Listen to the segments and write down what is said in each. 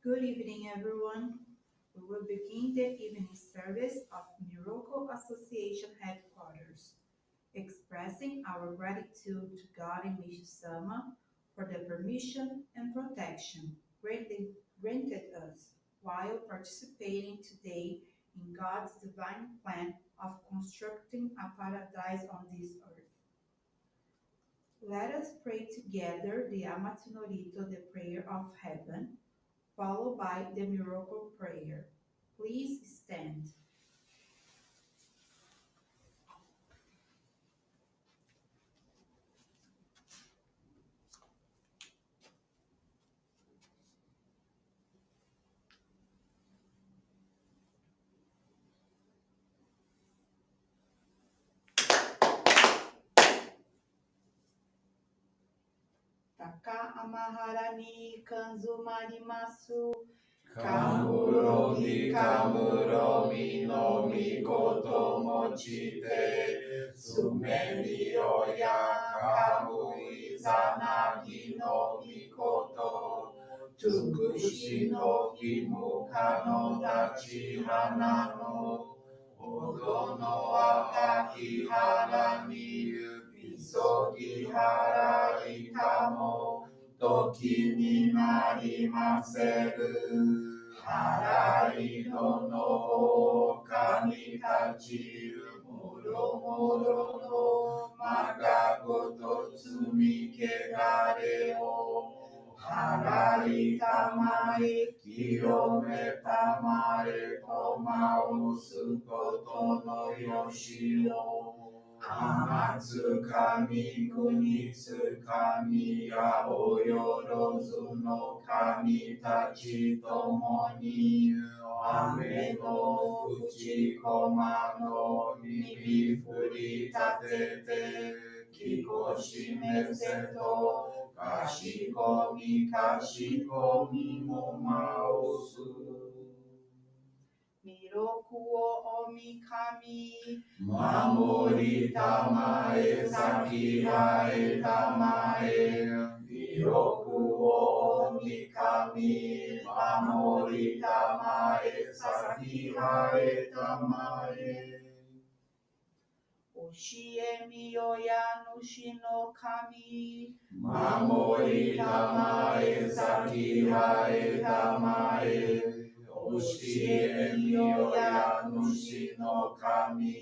Good evening, everyone. We will begin the evening service of Miroku Association headquarters, expressing our gratitude to God and Meishu-sama for the permission and protection granted us while participating today in God's divine plan of constructing a paradise on this earth. Let us pray together the Amatsu-Norito, the prayer of heaven, followed by the Miroku Prayer. Please stand. Taka amahara ni kanzu marimasu. Kamuromi kamuromi no mikoto mochite sumeni oya kamu izanagi no mikoto tsukushi no kimuka no dachi hana no odo no akaki hara ni misogi hara ikamo toki ni narimaseru Harai no no kanitachi moro moro no magagoto tsumikegare o harai tamae kirome tamae komau sukoto no yoshi o Amatsu kami kunitsu kami ya oyorozu no kami tachi tomo ni ame no fuchikoma no mibi furi tatete kikoshime seto kashikomi mo maosu Miroku wo omikami. Mamori tamae saki hae tamae Miroku wo mikami Mamori tamae saki hae tamae Oshie miyoya nushi no kami. Mamori tamae saki hae tamae Oshie miyoya nushi no kami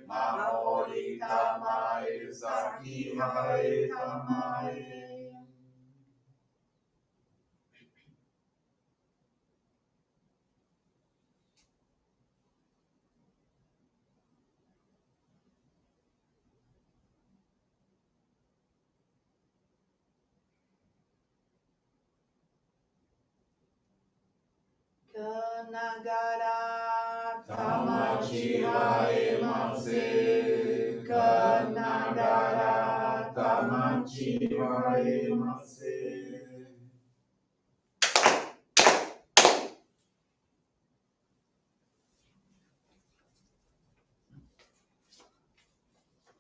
Mamori tamae saki hae tamae Kanagara Tamachi hae mase Kanagara tamachi hae mase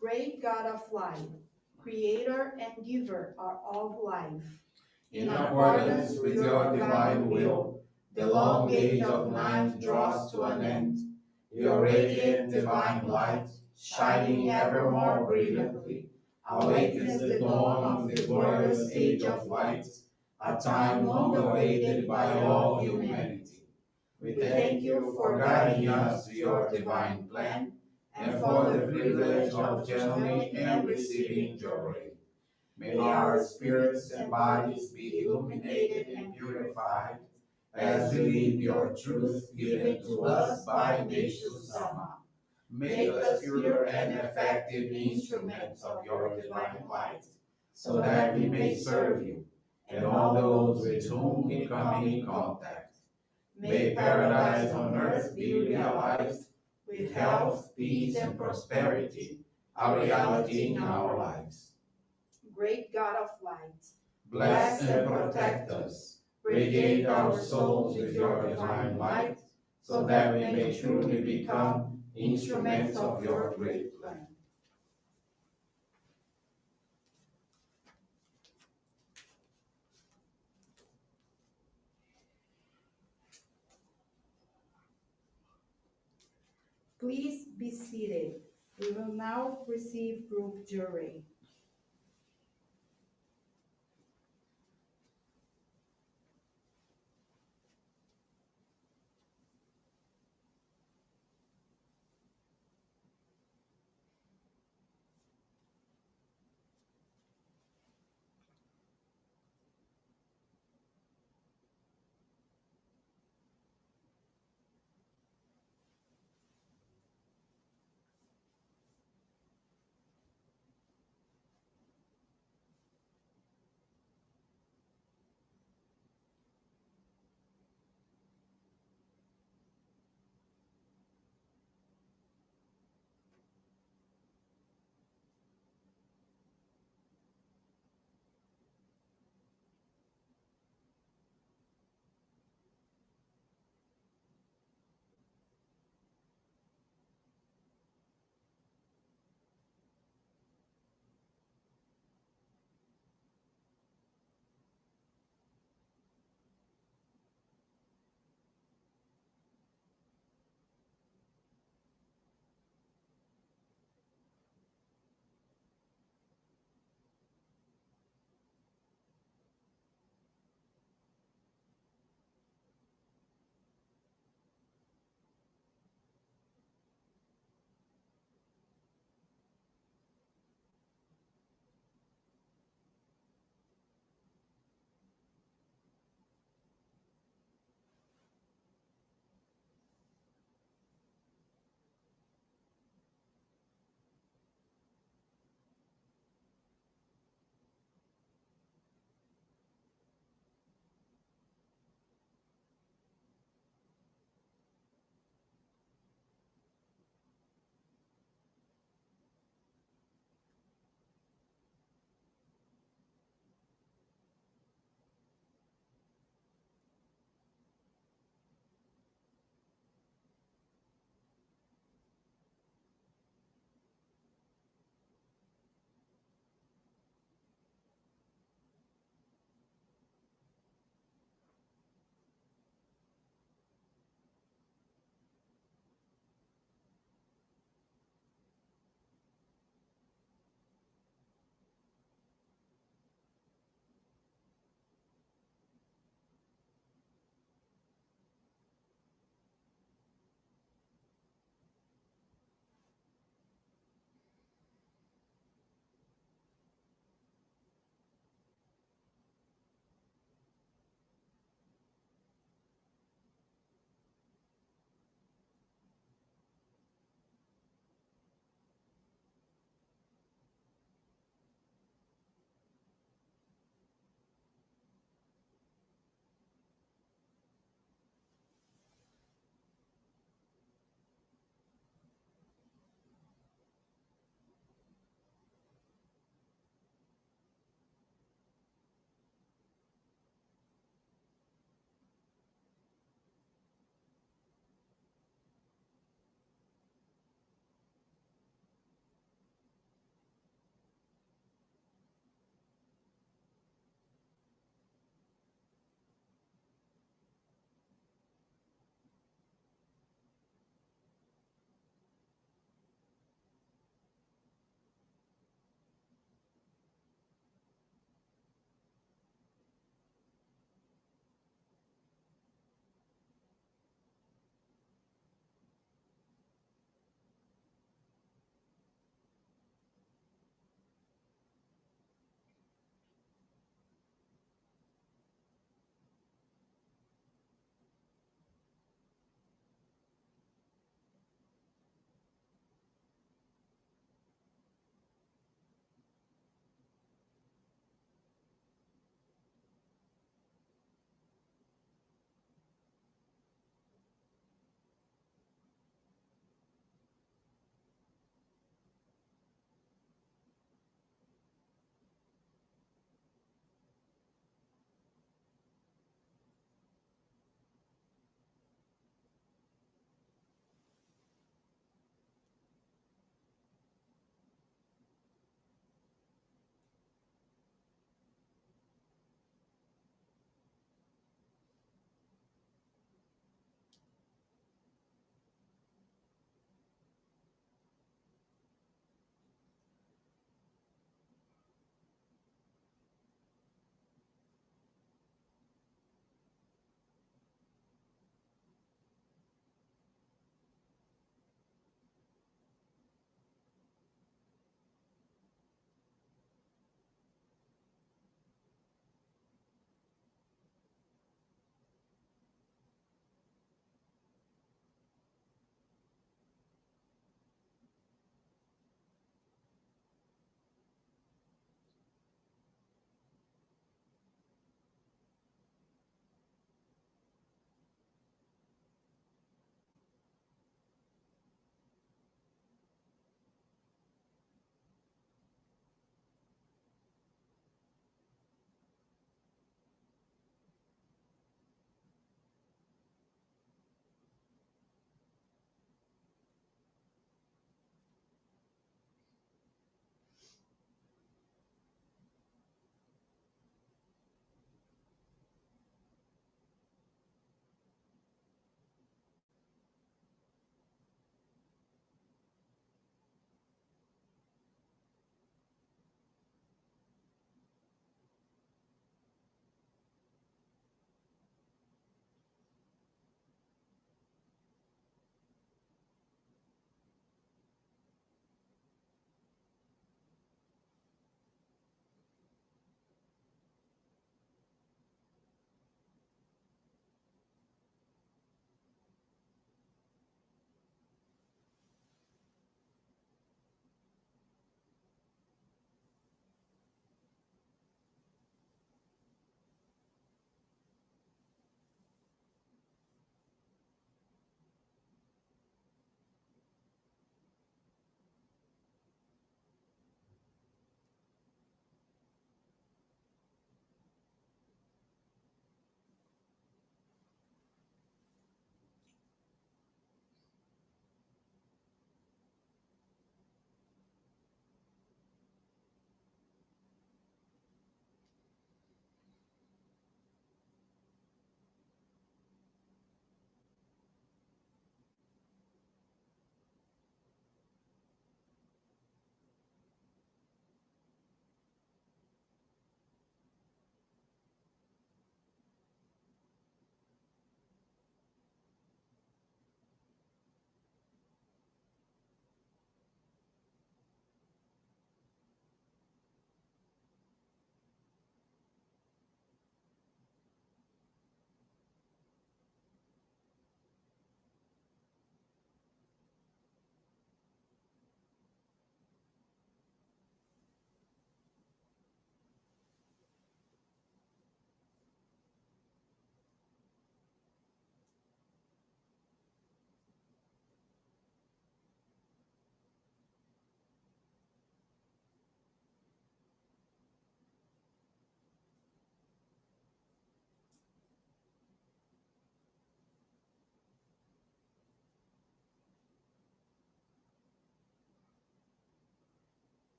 Great God of life, creator and giver are of life. In accordance with your divine will, the long age of night draws to an end. Your radiant divine light, shining ever more brilliantly, awakens the dawn of the glorious age of light, a time long awaited by all humanity. We thank you for guiding us to your divine plan and for the privilege of channeling and receiving Johrei. May our spirits and bodies be illuminated and purified as we live your truth given to us by Meishu-sama. Make us pure and effective instruments of your divine light, so that we may serve you and all those with whom we come in contact. May paradise on earth be realized with health, peace, and prosperity, a reality in our lives. Great God of light, Bless and protect us. Radiate our souls with your divine light, so that we may truly become instruments of your great plan. Please be seated. We will now receive Group Johrei.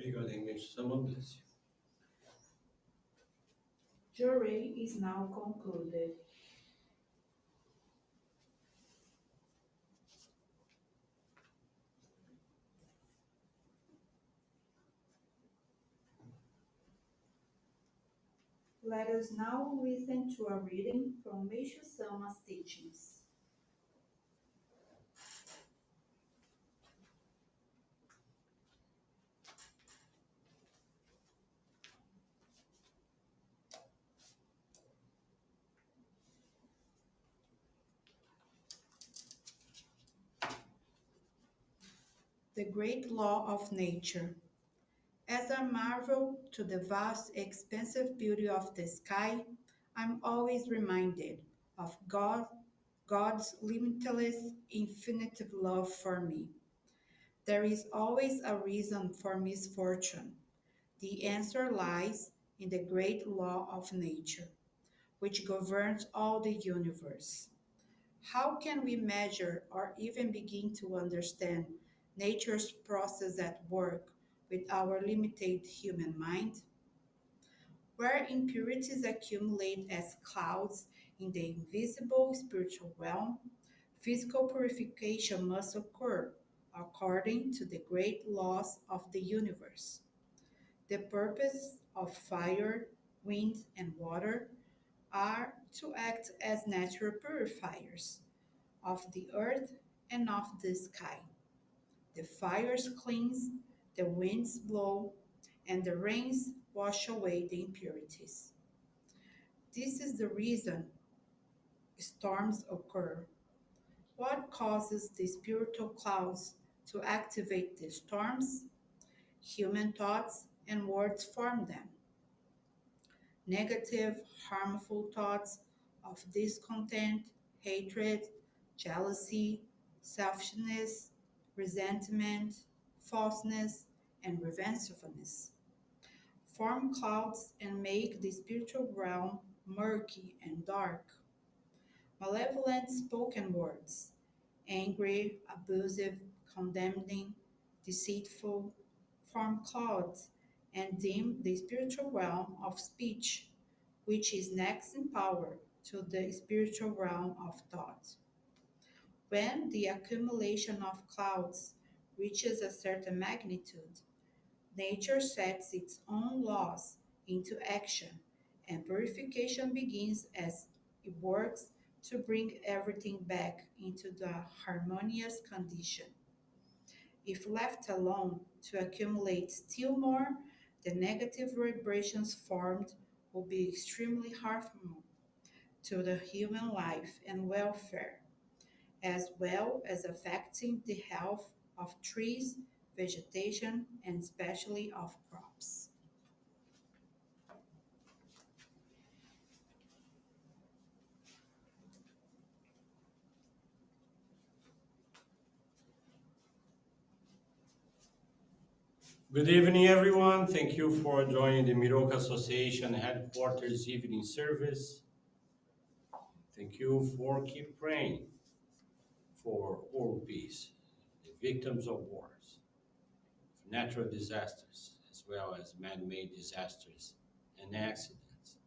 regarding Meishu-sama bless you. Johrei is now concluded. Let us now listen to a reading from Meishu-sama's teachings. The Great Law of Nature. As I marvel to the vast, expansive beauty of the sky, I'm always reminded of God's limitless, infinite love for me. There is always a reason for misfortune. The answer lies in the great law of nature, which governs all the universe. How can we measure or even begin to understand nature's process at work with our limited human mind? Where impurities accumulate as clouds in the invisible spiritual realm, physical purification must occur according to the great laws of the universe. The purpose of fire, wind, and water are to act as natural purifiers of the earth and of the sky. The fires cleanse, the winds blow, and the rains wash away the impurities. This is the reason storms occur. What causes the spiritual clouds to activate the storms? Human thoughts and words form them. Negative, harmful thoughts of discontent, hatred, jealousy, selfishness, resentment, falseness, and revengefulness form clouds and make the spiritual realm murky and dark. Malevolent spoken words, angry, abusive, condemning, deceitful, form clouds and dim the spiritual realm of speech, which is next in power to the spiritual realm of thought. When the accumulation of clouds reaches a certain magnitude, nature sets its own laws into action, and purification begins as it works to bring everything back into the harmonious condition. If left alone to accumulate still more, the negative vibrations formed will be extremely harmful to the human life and welfare, as well as affecting the health of trees, vegetation, and especially of crops. Good evening, everyone. Thank you for joining the Miroku Association headquarters evening service. Thank you for keep praying for world peace, the victims of wars, natural disasters, as well as man-made disasters and accidents.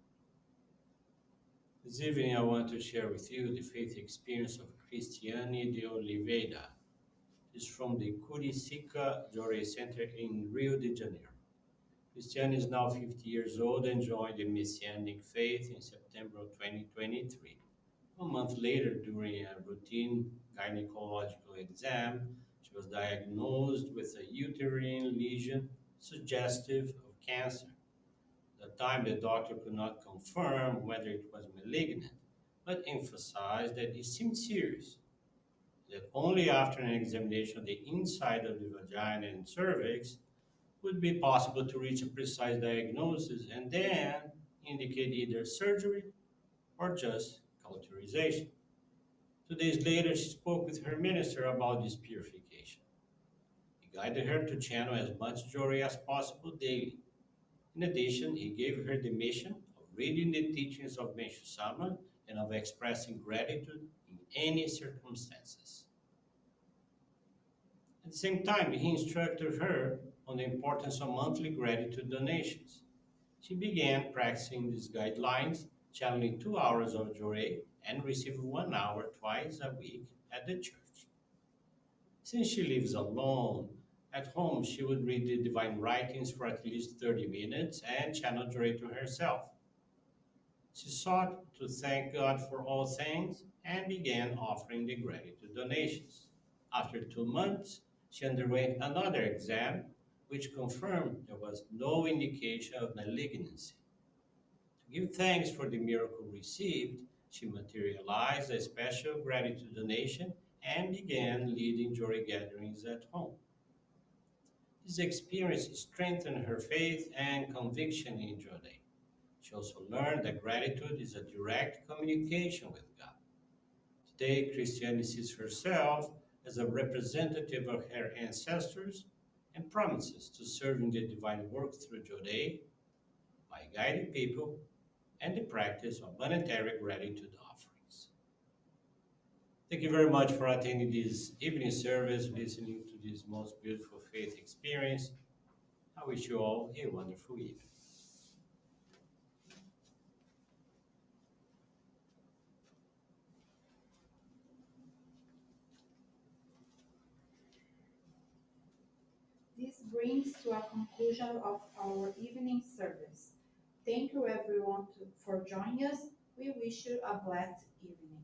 This evening, I want to share with you the faith experience of Cristiane de Oliveira. It's from the Curicica Johrei Center in Rio de Janeiro. Cristiane is now 50 years old and joined the Messianic faith in September of 2023. A month later, during a routine gynecological exam, she was diagnosed with a uterine lesion suggestive of cancer. At the time, the doctor could not confirm whether it was malignant, but emphasized that it seemed serious, that only after an examination of the inside of the vagina and cervix would be possible to reach a precise diagnosis and then indicate either surgery or just cauterization. 2 days later, she spoke with her minister about this purification. He guided her to channel as much joy as possible daily. In addition, he gave her the mission of reading the teachings of Meishu-sama and of expressing gratitude in any circumstances. At the same time, he instructed her on the importance of monthly gratitude donations. She began practicing these guidelines, channeling 2 hours of Johrei and received 1 hour twice a week at the church. Since she lives alone, at home she would read the divine writings for at least 30 minutes and channel Johrei to herself. She sought to thank God for all things and began offering the gratitude donations. After 2 months, she underwent another exam, which confirmed there was no indication of malignancy. To give thanks for the miracle received, she materialized a special gratitude donation and began leading joy gatherings at home. This experience strengthened her faith and conviction in Johrei. She also learned that gratitude is a direct communication with God. Today, Christianity sees herself as a representative of her ancestors and promises to serve in the divine work through Johrei by guiding people and the practice of monetary gratitude offerings. Thank you very much for attending this evening service, listening to this most beautiful faith experience. I wish you all a wonderful evening. This brings to a conclusion of our evening service. Thank you everyone for joining us. We wish you a blessed evening.